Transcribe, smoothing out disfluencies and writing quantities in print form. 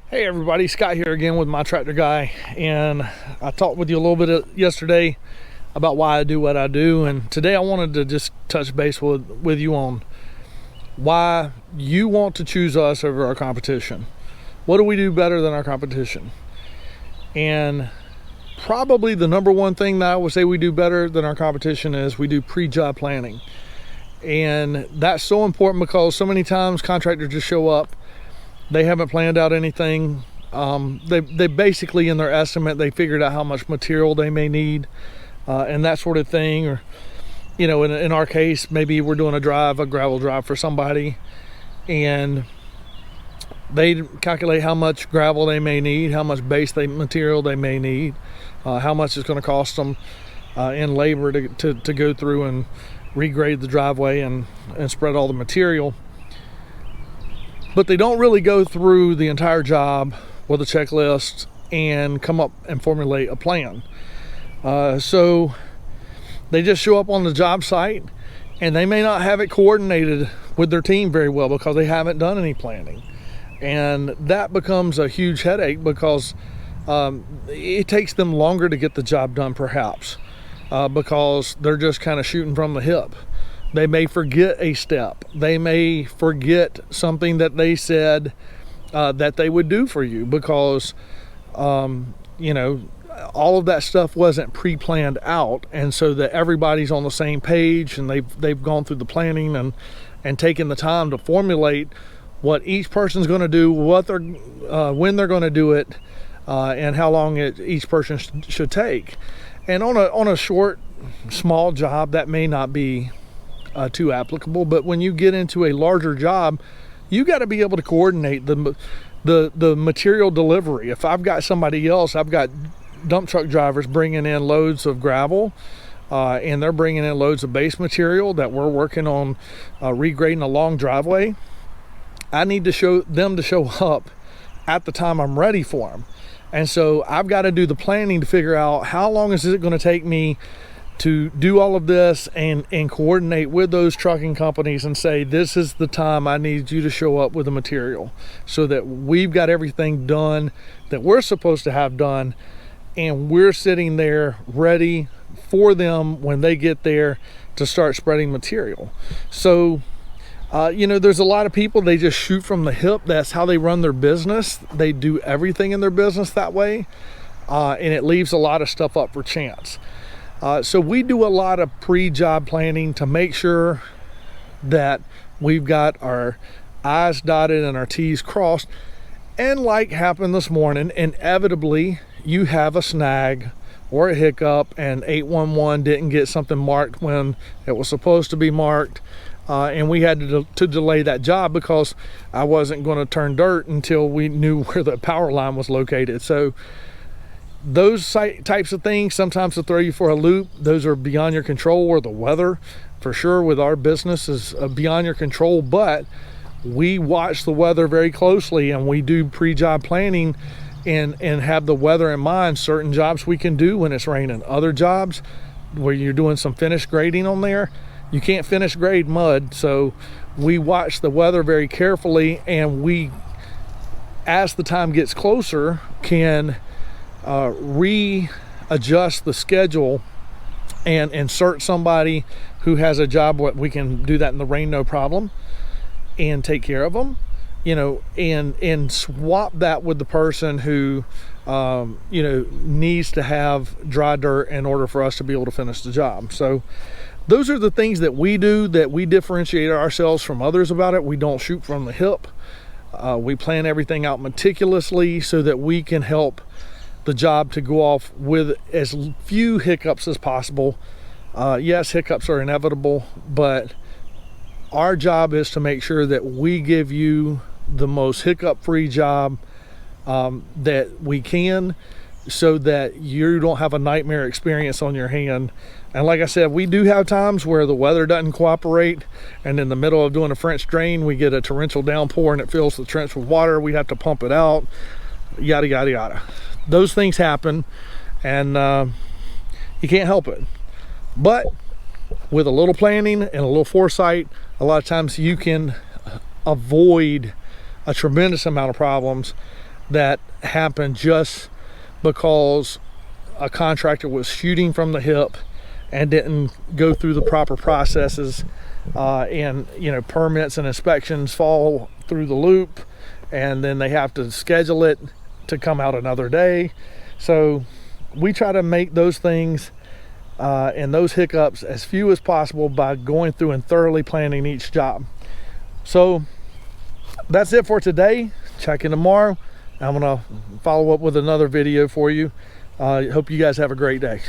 Hey everybody, Scott here again with My Tractor Guy, and I talked with you a little bit yesterday about why I do what I do, and today I wanted to just touch base with you on why you want to choose us over our competition. What do we do better than our competition? And probably the number one thing that I would say we do better than our competition is we do pre-job planning. And that's so important because so many times contractors just show up. They haven't planned out anything. They basically, in their estimate, they figured out how much material they may need and that sort of thing. Or, you know, in our case, maybe we're doing a gravel drive for somebody, and they calculate how much gravel they may need, how much material they may need, how much it's going to cost them in labor to go through and regrade the driveway and spread all the material. But they don't really go through the entire job with a checklist and come up and formulate a plan. So they just show up on the job site, and they may not have it coordinated with their team very well because they haven't done any planning. And that becomes a huge headache because it takes them longer to get the job done, perhaps, because they're just kind of shooting from the hip. They may forget a step. They may forget something that they said that they would do for you because, you know, all of that stuff wasn't pre-planned out, and so that everybody's on the same page, and they've gone through the planning and taken the time to formulate what each person's going to do, what they're when they're going to do it, and how long each person should take. And on a short, small job, that may not be too applicable, but when you get into a larger job, you got to be able to coordinate the material delivery. If I've got somebody else, I've got dump truck drivers bringing in loads of gravel, and they're bringing in loads of base material that we're working on regrading a long driveway. I need to show up at the time I'm ready for them, and so I've got to do the planning to figure out how long is it going to take me to do all of this and coordinate with those trucking companies and say, this is the time I need you to show up with the material so that we've got everything done that we're supposed to have done, and we're sitting there ready for them when they get there to start spreading material. So, you know, there's a lot of people, they just shoot from the hip. That's how they run their business. They do everything in their business that way, and it leaves a lot of stuff up for chance. So we do a lot of pre-job planning to make sure that we've got our I's dotted and our T's crossed. And like happened this morning, inevitably you have a snag or a hiccup, and 811 didn't get something marked when it was supposed to be marked. And we had to delay that job because I wasn't going to turn dirt until we knew where the power line was located. So those types of things sometimes to throw you for a loop. Those are beyond your control, or the weather for sure with our business is beyond your control. But we watch the weather very closely, and we do pre-job planning and have the weather in mind. Certain jobs we can do when it's raining. Other jobs where you're doing some finish grading on there, you can't finish grade mud. So we watch the weather very carefully, and we, as the time gets closer, can readjust the schedule and insert somebody who has a job. What we can do that in the rain, no problem, and take care of them, you know, and swap that with the person who you know, needs to have dry dirt in order for us to be able to finish the job. So those are the things that we do that we differentiate ourselves from others about it. We don't shoot from the hip. We plan everything out meticulously so that we can help the job to go off with as few hiccups as possible. Yes, hiccups are inevitable, but our job is to make sure that we give you the most hiccup-free job that we can, so that you don't have a nightmare experience on your hand. And like I said, we do have times where the weather doesn't cooperate, and in the middle of doing a French drain, we get a torrential downpour and it fills the trench with water. We have to pump it out, yada yada yada. Those things happen, and you can't help it. But with a little planning and a little foresight, a lot of times you can avoid a tremendous amount of problems that happened just because a contractor was shooting from the hip and didn't go through the proper processes, and permits and inspections fall through the loop, and then they have to schedule it to come out another day. So we try to make those things and those hiccups as few as possible by going through and thoroughly planning each job. So that's it for today. Check in tomorrow. I'm gonna follow up with another video for you. Hope you guys have a great day.